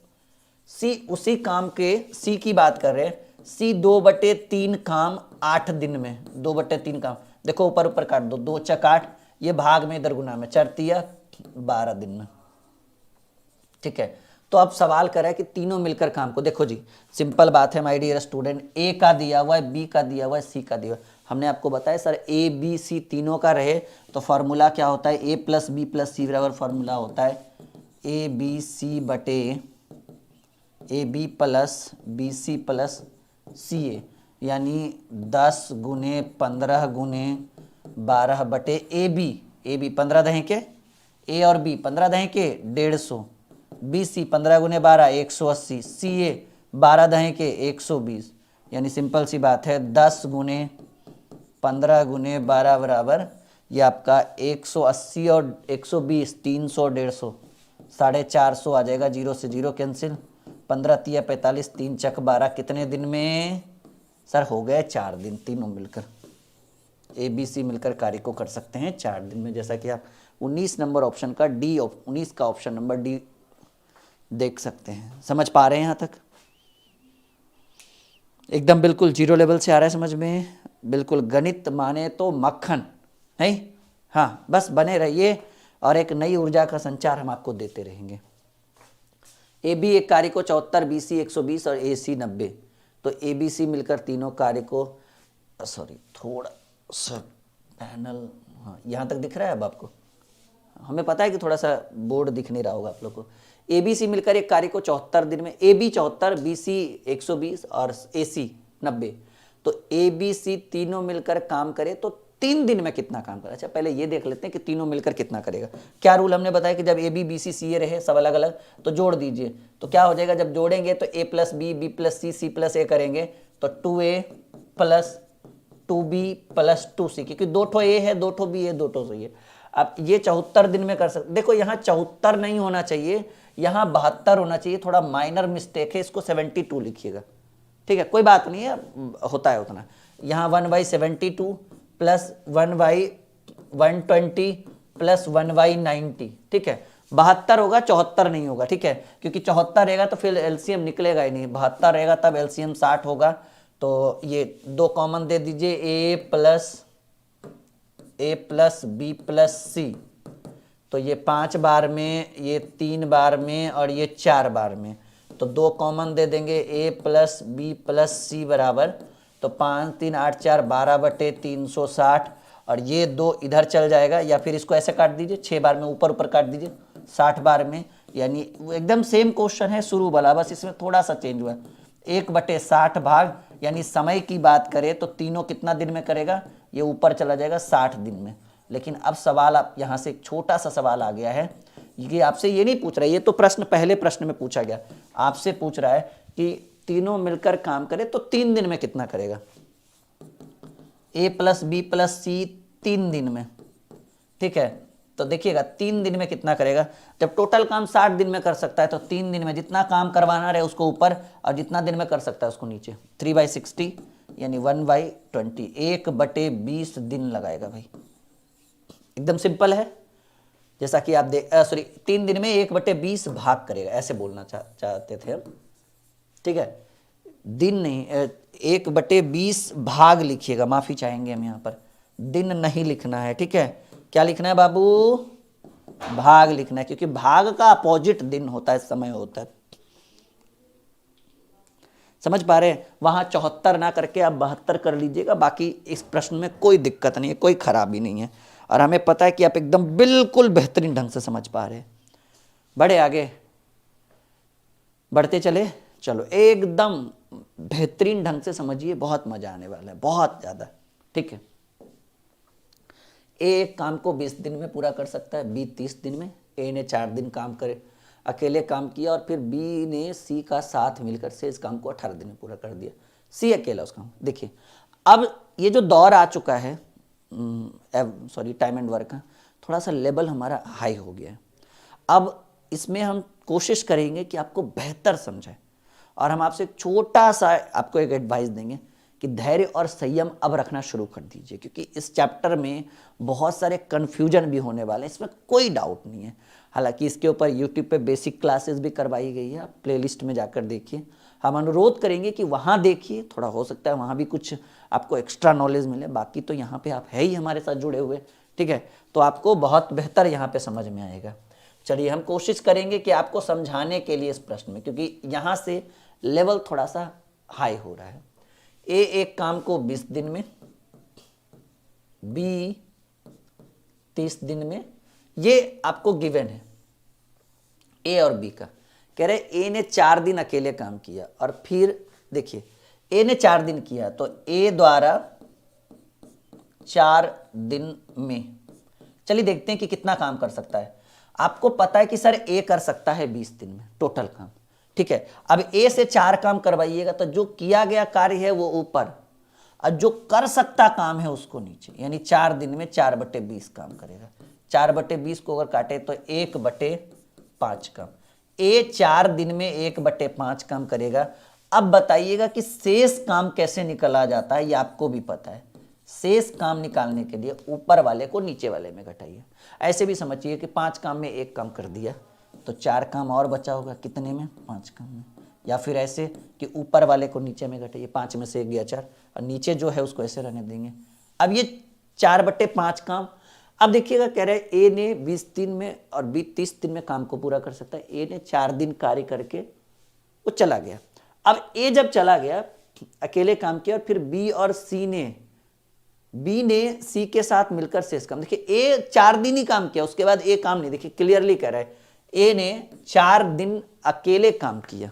सी उसी काम के, सी की बात कर रहे हैं, सी 2/3 काम 8 दिन में, 2/3 काम, देखो ऊपर ऊपर काट दो, 2 चक 8, ये भाग में दर गुना में, 4 12 दिन में। ठीक है, तो अब सवाल कर रहा है कि तीनों मिलकर काम को, देखो जी सिंपल बात है माय डियर स्टूडेंट, ए का दिया हुआ है, बी का दिया हुआ है, सी का दिया हुआ है। हमने आपको बताया सर ए बी सी तीनों का रहे तो फॉर्मूला क्या होता है, a plus B plus c बराबर फॉर्मूला होता है ए बी सी बटे a b plus b c plus c a, यानी 10 गुने 15 गुने 12 बटे ए बी 15 दहें के, ए और बी 15 दहें के 150, बी सी 15 गुने 12 180, सी ए 12 दहें के 120, यानी सिंपल सी बात है 10 गुने 15 गुने 12 बराबर ये आपका 180 और 120, 300 150, 450 आ जाएगा, 0 से 0 कैंसिल, 15 तिया 45, 3 चक 12, कितने दिन में सर हो गए 4 दिन, तीनों मिलकर ए बी सी मिलकर कार्य को कर सकते हैं 4 दिन में, जैसा कि आप 19 नंबर ऑप्शन का डी, 19 का ऑप्शन नंबर डी देख सकते हैं। समझ पा रहे हैं यहाँ तक? एकदम बिल्कुल 0 लेवल से आ रहा है समझ में, बिल्कुल गणित माने तो मक्खन है। हाँ बस बने रहिए और एक नई ऊर्जा का संचार हम आपको देते रहेंगे। ए बी एक कार्य को 74, बी सी 120 और ए सी 90, तो ए बी सी मिलकर तीनों कार्य को, सॉरी थोड़ा सा पैनल, हाँ यहाँ तक दिख रहा है अब आपको, हमें पता है कि थोड़ा सा बोर्ड दिख नहीं रहा होगा आप लोग को। ए बी सी मिलकर एक कार्य को 74 दिन में, ए बी 74, बी सी 120 और ए सी 90, तो ए बी सी तीनों मिलकर काम करे तो 3 दिन में कितना काम करेगा। अच्छा पहले ये देख लेते हैं कि तीनों मिलकर कितना करेगा। क्या रूल हमने बताया कि जब ए बी बी सी सी ए रहे सब अलग अलग तो जोड़ दीजिए, तो क्या हो जाएगा, जब जोड़ेंगे तो ए प्लस बी बी प्लस सी सी प्लस ए करेंगे तो 2a plus 2b plus 2c, क्योंकि 2 ठो ए है 2 ठो बी है 2 ठो सी है। अब ये 74 दिन में कर सकते, देखो यहाँ 74 नहीं होना चाहिए, यहाँ 72 होना चाहिए, थोड़ा माइनर मिस्टेक है, इसको 72 लिखिएगा। ठीक है कोई बात नहीं है, होता है उतना। यहाँ 1/72 प्लस 1/120 प्लस 1/90, ठीक है 72 होगा, 74 नहीं होगा। ठीक है, क्योंकि 74 रहेगा तो फिर एलसीएम निकलेगा ही नहीं, 72 रहेगा तब एलसीएम 60 होगा। तो ये 2 कॉमन दे दीजिए, ए प्लस बी प्लस सी, तो ये 5 बार में, ये 3 बार में और ये 4 बार में, तो 2 कॉमन दे देंगे, ए प्लस बी प्लस सी बराबर, तो 5 3 8 4 12/360, और ये 2 इधर चल जाएगा, या फिर इसको ऐसे काट दीजिए 6 बार में, ऊपर ऊपर काट दीजिए 60 बार में, यानी एकदम सेम क्वेश्चन है शुरू वाला, बस इसमें थोड़ा सा चेंज हुआ है। 1/60 भाग, यानी समय की बात करें तो तीनों कितना दिन में करेगा, ये ऊपर चला जाएगा 60 दिन में। लेकिन अब सवाल, आप यहाँ से एक छोटा सा सवाल आ गया है, ये आपसे ये नहीं पूछ रहा है, ये तो प्रश्न पहले प्रश्न में पूछा गया, आपसे पूछ रहा है कि तीनों मिलकर काम करे तो 3 दिन में कितना करेगा। ए प्लस बी प्लस सी 3 दिन में, ठीक है, तो देखिएगा 3 दिन में कितना करेगा। जब टोटल काम 60 दिन में कर सकता है तो 3 दिन में जितना काम करवाना रहे उसको ऊपर, और जितना दिन में कर सकता है उसको नीचे, 3/60 यानी 1/20, 1/20 दिन लगाएगा भाई। एकदम सिंपल है, जैसा कि आप देख, सॉरी 3 दिन में 1/20 भाग करेगा, ऐसे बोलना चाहते थे हम। ठीक है, दिन नहीं, 1/20 भाग लिखिएगा, माफी चाहेंगे हम यहाँ पर, दिन नहीं लिखना है। ठीक है, क्या लिखना है बाबू, भाग लिखना है, क्योंकि भाग का अपोजिट दिन होता है, समय होता है। समझ पा रहे हैं? वहां 74 ना करके आप 72 कर लीजिएगा, बाकी इस प्रश्न में कोई दिक्कत नहीं है, कोई खराबी नहीं है, और हमें पता है कि आप एकदम बिल्कुल बेहतरीन ढंग से समझ पा रहे हैं। बढ़े आगे, बढ़ते चले, चलो एकदम बेहतरीन ढंग से समझिए, बहुत मजा आने वाला है, बहुत ज्यादा। ठीक है, ए एक काम को 20 दिन में पूरा कर सकता है, बी 30 दिन में। ए ने 4 दिन काम करे अकेले काम किया, और फिर बी ने सी का साथ मिलकर से इस काम को 18 दिन में पूरा कर दिया। सी अकेला उस काम। देखिए अब ये जो दौर आ चुका है, सॉरी टाइम एंड वर्क का थोड़ा सा लेवल हमारा हाई हो गया है। अब इसमें हम कोशिश करेंगे कि आपको बेहतर समझाएं, और हम आपसे एक छोटा सा आपको एक एडवाइस देंगे कि धैर्य और संयम अब रखना शुरू कर दीजिए, क्योंकि इस चैप्टर में बहुत सारे कन्फ्यूजन भी होने वाले हैं, इसमें कोई डाउट नहीं है। हालांकि इसके ऊपर यूट्यूब पे बेसिक क्लासेस भी करवाई गई है, आप प्लेलिस्ट में जाकर देखिए। हम अनुरोध करेंगे कि वहाँ देखिए, थोड़ा हो सकता है वहाँ भी कुछ आपको एक्स्ट्रा नॉलेज मिले, बाकी तो यहाँ पे आप है ही हमारे साथ जुड़े हुए, ठीक है, तो आपको बहुत बेहतर यहाँ पे समझ में आएगा। चलिए हम कोशिश करेंगे कि आपको समझाने के लिए इस प्रश्न में, क्योंकि यहाँ से लेवल थोड़ा सा हाई हो रहा है। ए एक काम को 20 दिन में, बी 30 दिन में, ये आपको गिवन है ए और बी का। कह रहे ए ने 4 दिन अकेले काम किया, और फिर देखिए ए ने 4 दिन किया, तो ए द्वारा 4 दिन में, चलिए देखते हैं कि कितना काम कर सकता है। आपको पता है कि सर ए कर सकता है 20 दिन में टोटल काम, ठीक है। अब ए से 4 काम करवाइएगा, तो जो किया गया कार्य है वो ऊपर, और जो कर सकता काम है उसको नीचे, यानी 4 दिन में 4/20 काम करेगा। 4/20 को अगर काटे तो 1/5 काम। ए 4 दिन में 1/5 काम करेगा। अब बताइएगा कि शेष काम कैसे निकला जाता है, ये आपको भी पता है। शेष काम निकालने के लिए ऊपर वाले को नीचे वाले में घटाइए। ऐसे भी समझिए कि 5 काम में 1 काम कर दिया, तो 4 काम और बचा होगा, कितने में? 5 काम में। या फिर ऐसे कि ऊपर वाले को नीचे में घटाइए, 5 में से 1 गया 4, और नीचे जो है उसको ऐसे रहने देंगे। अब ये 4/5 काम। अब देखिएगा कह रहे ए ने 20 दिन में और बी 30 दिन में काम को पूरा कर सकता है। ए ने 4 दिन कार्य करके वो चला गया। अब ए जब चला गया अकेले काम किया, और फिर बी और सी ने, बी ने सी के साथ मिलकर शेष काम, देखिए ए 4 दिन ही काम किया, उसके बाद ए काम नहीं, देखिए क्लियरली कह रहा है ए ने 4 दिन अकेले काम किया।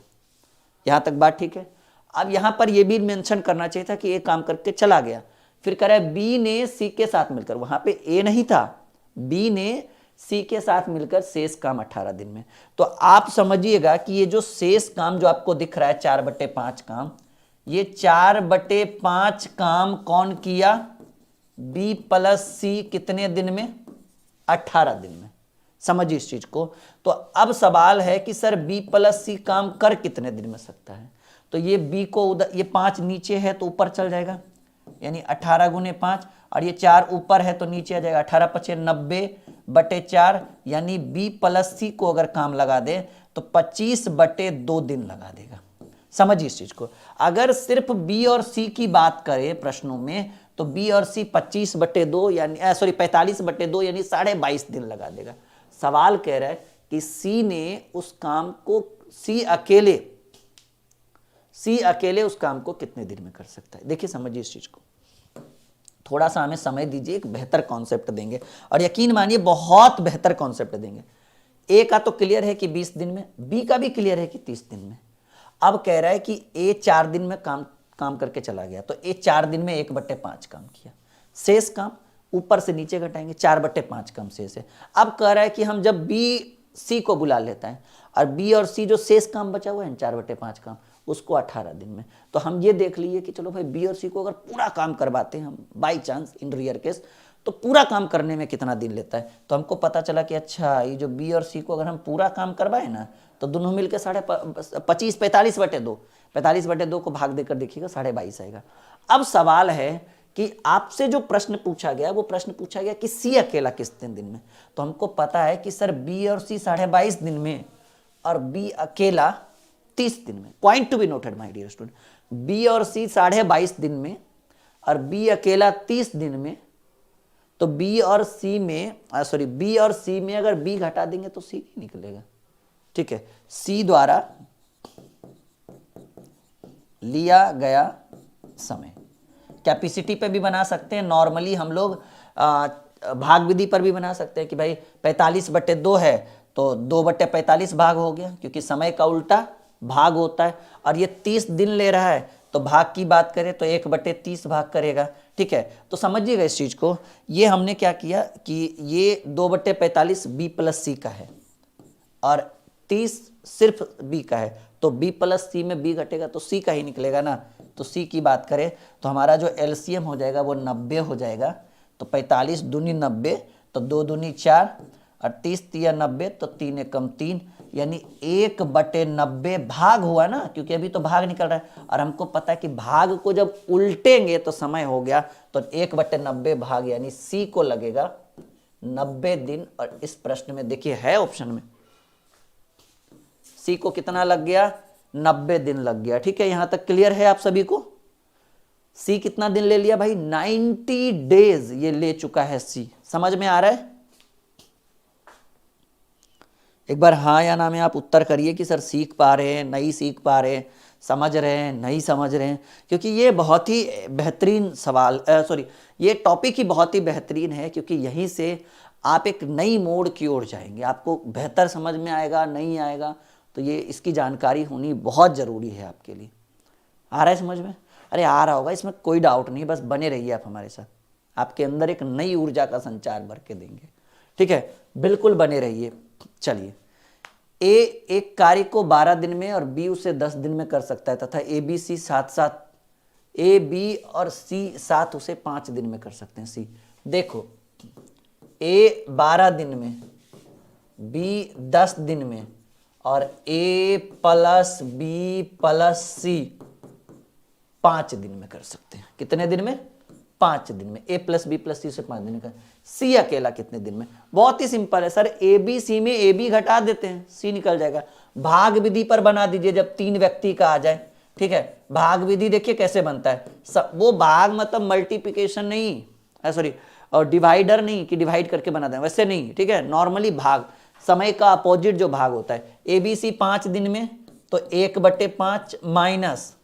यहां तक बात ठीक है। अब यहां पर यह भी मेंशन करना चाहिए था कि ए काम करके चला गया, फिर कह रहा है बी ने सी के साथ मिलकर, वहां पे ए नहीं था, बी ने सी के साथ मिलकर शेष काम 18 दिन में। तो आप समझिएगा कि ये जो शेष काम जो आपको दिख रहा है 4/5 काम, ये 4/5 काम कौन किया? बी प्लस सी कितने दिन में? 18 दिन में। समझिए इस चीज को। तो अब सवाल है कि सर बी प्लस सी काम कर कितने दिन में सकता है? तो ये बी को उधर, ये 5 नीचे है तो ऊपर चल जाएगा, यानी 18 गुने 5, और ये 4 ऊपर है तो नीचे आ जाएगा। 18 पचे 90/4, यानी बी प्लस सी को अगर काम लगा दे तो 25/2 दिन लगा देगा। समझिए इस चीज को। अगर सिर्फ बी और सी की बात करें प्रश्नों में, तो बी और सी 25/2 यानी 45/2 यानी 22.5 दिन लगा देगा। सवाल कह रहा है कि सी ने उस काम को, सी अकेले उस काम को कितने दिन में कर सकता है? देखिए समझिए इस चीज को, थोड़ा सा हमें समय दीजिए, एक बेहतर कॉन्सेप्ट देंगे, और यकीन मानिए बहुत बेहतर कॉन्सेप्ट देंगे। ए का तो क्लियर है कि 20 दिन में, बी का भी क्लियर है कि 30 दिन में। अब कह रहा है कि ए 4 दिन में काम करके चला गया, तो ए 4 दिन में 1/5 काम किया, शेष काम ऊपर से नीचे घटाएंगे, 4/5 काम शेष है। अब कह रहा है कि हम जब बी सी को बुला लेता है, और बी और सी जो शेष काम बचा हुआ है 4/5 काम, उसको 18 दिन में, तो हम ये देख लीजिए कि चलो भाई बी और सी को अगर पूरा काम करवाते हैं हम, by chance in rare case, तो पूरा काम करने में कितना दिन लेता है? तो हमको पता चला कि अच्छा ये जो बी और सी को अगर हम पूरा काम करवाए ना, तो दोनों मिलकर 45/2 को भाग देकर देखिएगा 22.5 आएगा। अब सवाल है कि आपसे जो प्रश्न पूछा गया, वो प्रश्न पूछा गया कि सी अकेला कितने दिन में, तो हमको पता है कि सर बी और सी 22.5 दिन में, और बी अकेला 30 दिन में। Point to be noted my dear student, B और सी 22.5 दिन में, और बी अकेला 30 दिन में। तो बी और सी में अगर बी घटा देंगे तो सी नहीं निकलेगा, ठीक है। सी द्वारा लिया गया समय। कैपेसिटी पे भी बना सकते हैं, नॉर्मली हम लोग भाग विधि पर भी बना सकते हैं कि भाई 45/2 है तो 2/45 भाग हो गया, क्योंकि समय का उल्टा भाग होता है। और ये 30 दिन ले रहा है तो भाग की बात करें तो 1/30 भाग करेगा। ठीक है, तो समझिएगा इस चीज को। ये हमने क्या किया कि ये 2/45 बी प्लस सी का है और 30 सिर्फ बी का है, तो बी प्लस सी में बी घटेगा तो सी का ही निकलेगा ना। तो सी की बात करें तो हमारा जो एलसीएम हो जाएगा वो 90 हो जाएगा। तो 45 दूनी 90, तो 2 दूनी 4 और 30 तिया 90, तो 3 एकम 3, यानी 1/90 भाग हुआ ना, क्योंकि अभी तो भाग निकल रहा है और हमको पता है कि भाग को जब उल्टेंगे तो समय हो गया। तो 1/90 भाग यानी सी को लगेगा 90 दिन। और इस प्रश्न में देखिए है ऑप्शन में सी को कितना लग गया, 90 दिन लग गया। ठीक है, यहां तक क्लियर है आप सभी को। सी कितना दिन ले लिया भाई, 90 डेज ये ले चुका है सी। समझ में आ रहा है? एक बार हाँ या ना में आप उत्तर करिए कि सर सीख पा रहे हैं, नहीं सीख पा रहे हैं, समझ रहे हैं, नहीं समझ रहे हैं। क्योंकि ये बहुत ही बेहतरीन सवाल ये टॉपिक ही बहुत ही बेहतरीन है, क्योंकि यहीं से आप एक नई मोड़ की ओर जाएंगे। आपको बेहतर समझ में आएगा, नहीं आएगा, तो ये इसकी जानकारी होनी बहुत ज़रूरी है आपके लिए। आ रहा है समझ में? अरे आ रहा होगा, इसमें कोई डाउट नहीं, बस बने रहिए आप हमारे साथ। आपके अंदर एक नई ऊर्जा का संचार भर के देंगे। ठीक है, बिल्कुल बने रहिए। चलिए, ए एक कार्य को 12 दिन में और बी उसे 10 दिन में कर सकता है, तथा ए बी सी साथ ए बी और सी साथ उसे 5 दिन में कर सकते हैं। सी देखो, ए 12 दिन में, बी 10 दिन में और ए प्लस बी प्लस सी 5 दिन में कर सकते हैं। कितने दिन में? 5 दिन में। ए प्लस बी प्लस सी से 5 दिन में कर। सी अकेला कितने दिन में? बहुत ही सिंपल है सर, ए बी सी में ए बी घटा देते हैं, सी निकल जाएगा। भाग विधि पर बना दीजिए जब 3 व्यक्ति का आ जाए। ठीक है, भाग विधि देखिए कैसे बनता है। वो भाग मतलब मल्टीप्लिकेशन नहीं, सॉरी, और डिवाइडर नहीं कि डिवाइड करके बना दें, वैसे नहीं। ठीक है, नॉर्मली भाग, समय का अपोजिट जो भाग होता है। ए बी सी 5 दिन में तो 1/5 माइनस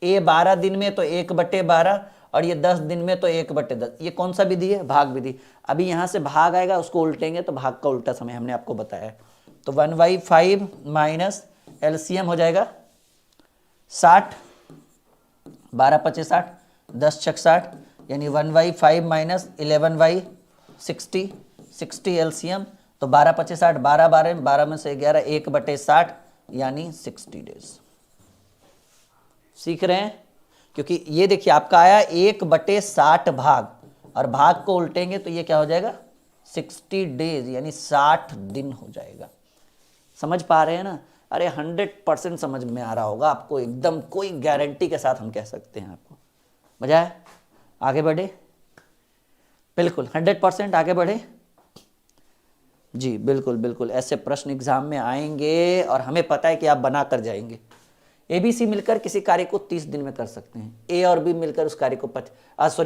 ए 12 दिन में तो 1/12 और ये 10 दिन में तो 1/10। ये कौन सा विधि है? भाग विधि। अभी यहां से भाग आएगा, उसको उल्टेंगे तो भाग का उल्टा समय हमने आपको बताया है। तो 1/5 माइनस एलसीएम हो जाएगा 60, 12×5 = 60, 10×6 = 60, यानी 1/5 माइनस 11/60, 60 एलसीएम। तो 12×5 = 60, 12 12 में से 11, 1/60 यानी 60 डेज। सीख रहे हैं? क्योंकि ये देखिए आपका आया 1/60 भाग, और भाग को उल्टेंगे तो ये क्या हो जाएगा, 60 डेज यानी 60 दिन हो जाएगा। समझ पा रहे हैं ना? अरे 100% समझ में आ रहा होगा आपको, एकदम कोई गारंटी के साथ हम कह सकते हैं आपको। मजा है? आगे बढ़े? बिल्कुल 100% आगे बढ़े जी। बिल्कुल बिल्कुल, ऐसे प्रश्न एग्जाम में आएंगे और हमें पता है कि आप बना कर जाएंगे। ए बी सी मिलकर किसी कार्य को 30 दिन में कर सकते हैं। ए और बी मिलकर उस कार्य को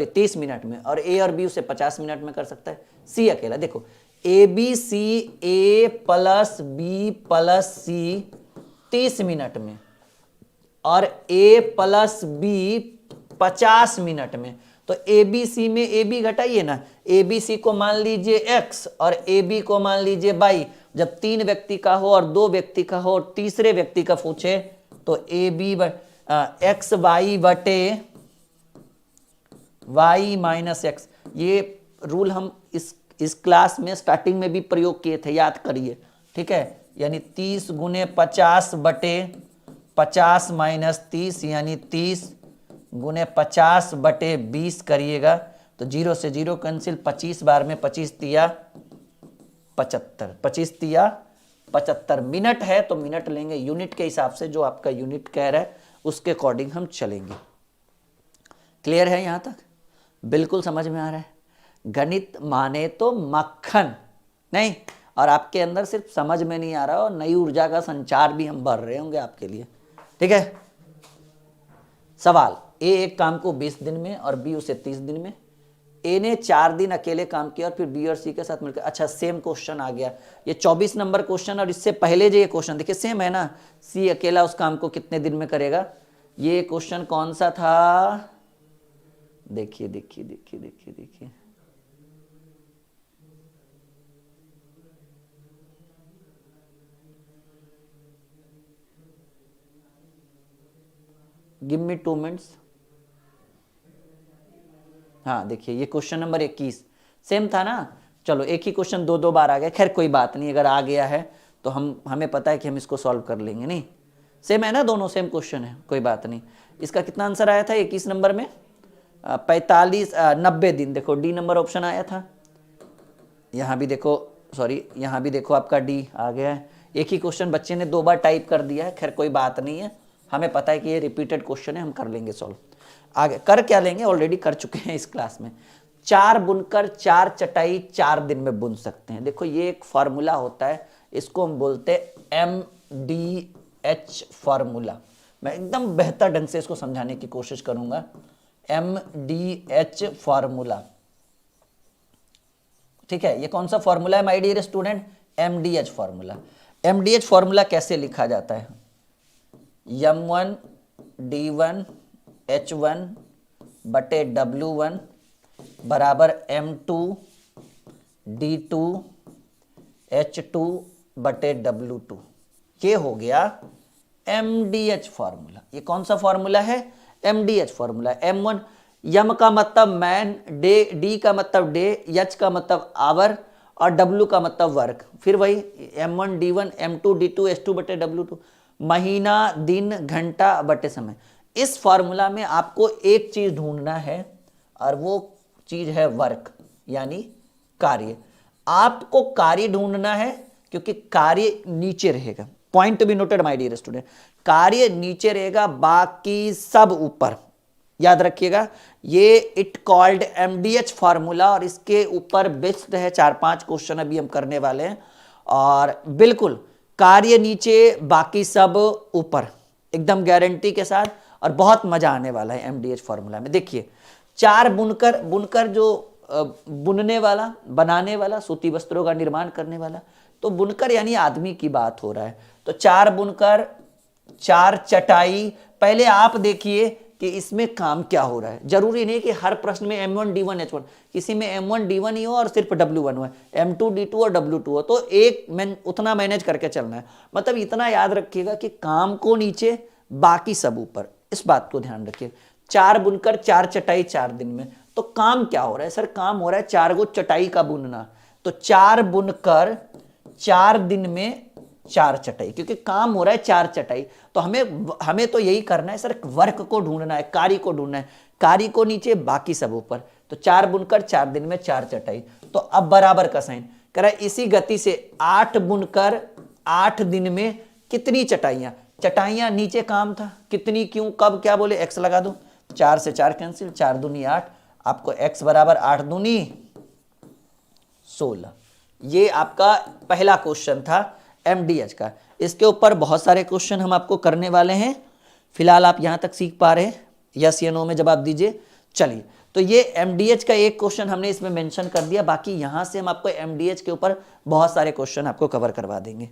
30 मिनट में, और ए और बी उसे 50 मिनट में कर सकता है। सी अकेला, देखो A B C A plus B plus C 30 minute में और ए प्लस बी 50 मिनट में। तो ए बी सी में ए बी घटाइए ना, ए बी सी को मान लीजिए x और ए बी को मान लीजिए y। जब 3 व्यक्ति का हो और 2 व्यक्ति का हो और तीसरे व्यक्ति का पूछे तो ए बी एक्स वाई बटे y माइनस एक्स। ये रूल हम इस क्लास में स्टार्टिंग में भी प्रयोग किए थे, याद करिए। ठीक है, यानी 30 × 50 बटे 50 माइनस 30 यानी 30 × 50 बटे 20 करिएगा तो 0 से 0 कैंसिल, 25 बार में 25 तिया 75, 25 तिया 75 मिनट है तो मिनट लेंगे यूनिट के हिसाब से, जो आपका यूनिट कह रहा है उसके अकॉर्डिंग हम चलेंगे। क्लियर है यहां तक? बिल्कुल समझ में आ रहा है? गणित माने तो मक्खन नहीं, और आपके अंदर सिर्फ समझ में नहीं आ रहा और नई ऊर्जा का संचार भी हम भर रहे होंगे आपके लिए। ठीक है, सवाल, ए एक काम को 20 दिन में और बी उसे 30 दिन में। ए ने 4 दिन अकेले काम किया और फिर बी और सी के साथ मिलकर, अच्छा सेम क्वेश्चन आ गया, ये 24 नंबर क्वेश्चन और इससे पहले जो ये क्वेश्चन देखिए सेम है ना। सी अकेला उस काम को कितने दिन में करेगा, ये क्वेश्चन कौन सा था? देखिए देखिए देखिए देखिए देखिए, गिव मी 2 मिनट्स। हाँ देखिए, ये क्वेश्चन नंबर 21 सेम था ना। चलो एक ही क्वेश्चन दो बार आ गया, खैर कोई बात नहीं, अगर आ गया है तो हमें पता है कि हम इसको सॉल्व कर लेंगे। नहीं सेम है ना, दोनों सेम क्वेश्चन है, कोई बात नहीं। इसका कितना आंसर आया था 21 नंबर में? 90 दिन। देखो डी नंबर ऑप्शन आया था, यहाँ भी देखो, सॉरी यहाँ भी देखो आपका डी आ गया है। एक ही क्वेश्चन बच्चे ने 2 बार टाइप कर दिया है, खैर कोई बात नहीं है, हमें पता है कि ये रिपीटेड क्वेश्चन है, हम कर लेंगे सॉल्व। आगे कर क्या लेंगे, ऑलरेडी कर चुके हैं इस क्लास में। 4 बुनकर 4 चटाई 4 दिन में बुन सकते हैं। देखो ये एक फार्मूला होता है, इसको हम बोलते हैं MDH फार्मूला। मैं एकदम बेहतर ढंग से इसको समझाने की कोशिश करूंगा। MDH फार्मूला, ठीक है। ये कौन सा फार्मूला है my dear student? MDH formula. MDH formula कैसे लिखा जाता है? M1 D1 H1 बटे W1 बराबर M2 D2 H2 बटे W2। ये हो गया MDH फार्मूला। ये कौन सा फार्मूला है? MDH formula. M1, यम का मतलब मैन, डे, डी का मतलब डे, एच का मतलब आवर और डब्ल्यू का मतलब वर्क। फिर वही M1 D1 M2 D2 H2 बटे W2, महीना दिन घंटा बटे समय। इस फार्मूला में आपको एक चीज ढूंढना है और वो चीज है वर्क, यानी कार्य। आपको कार्य ढूंढना है क्योंकि कार्य नीचे रहेगा। Point to be noted my dear student, कार्य नीचे रहेगा, बाकी सब ऊपर। याद रखिएगा, ये इट कॉल्ड MDH फार्मूला और इसके ऊपर बेस्ड है 4-5 क्वेश्चन अभी हम करने वाले हैं। और बिल्कुल कार्य नीचे बाकी सब ऊपर, एकदम गारंटी के साथ, और बहुत मजा आने वाला है MDH फार्मूला में। देखिए 4 बुनकर, बुनकर जो बुनने वाला, बनाने वाला, सूती वस्त्रों का निर्माण करने वाला, तो बुनकर यानी आदमी की बात हो रहा है। तो 4 बुनकर 4 चटाई। पहले आप देखिए कि इसमें काम क्या हो रहा है। जरूरी नहीं कि हर प्रश्न में M1 D1 H1, किसी में M1 D1 ही हो और सिर्फ W1 हो, M2 D2 और W2 हो, तो एक उतना मैनेज करके चलना है। मतलब इतना याद रखिएगा कि काम को नीचे बाकी सब ऊपर, इस बात को ध्यान रखिए। 4 बुनकर 4 चटाई 4 दिन में, तो काम क्या हो रहा है सर? काम हो रहा है 4 गो चटाई का बुनना। तो 4 बुनकर 4 दिन में 4 चटाई, क्योंकि काम हो रहा है 4 चटाई, तो हमें तो यही करना है सर, वर्क को ढूंढना है, कार्य को ढूंढना है। कार्य को नीचे बाकी सब ऊपर। तो 4 बुनकर 4 दिन में 4 चटाई। तो अब बराबर का साइन कह रहा है, इसी गति से 8 बुनकर 8 दिन में कितनी चटाइयां? चटाइयां नीचे काम था, कितनी, क्यों, कब, क्या बोले? x लगा दो, 4 से 4 कैंसिल, 4 दूनी 8, आपको x बराबर 8 दूनी 16। ये आपका पहला क्वेश्चन था MDH का। इसके ऊपर बहुत सारे क्वेश्चन हम आपको करने वाले हैं। फिलहाल आप यहां तक सीख पा रहे हैं? यस या नो में जवाब दीजिए। चलिए, तो ये MDH का एक क्वेश्चन हमने इसमें मेंशन कर दिया, बाकी यहां से हम आपको MDH के ऊपर बहुत सारे क्वेश्चन आपको कवर करवा देंगे।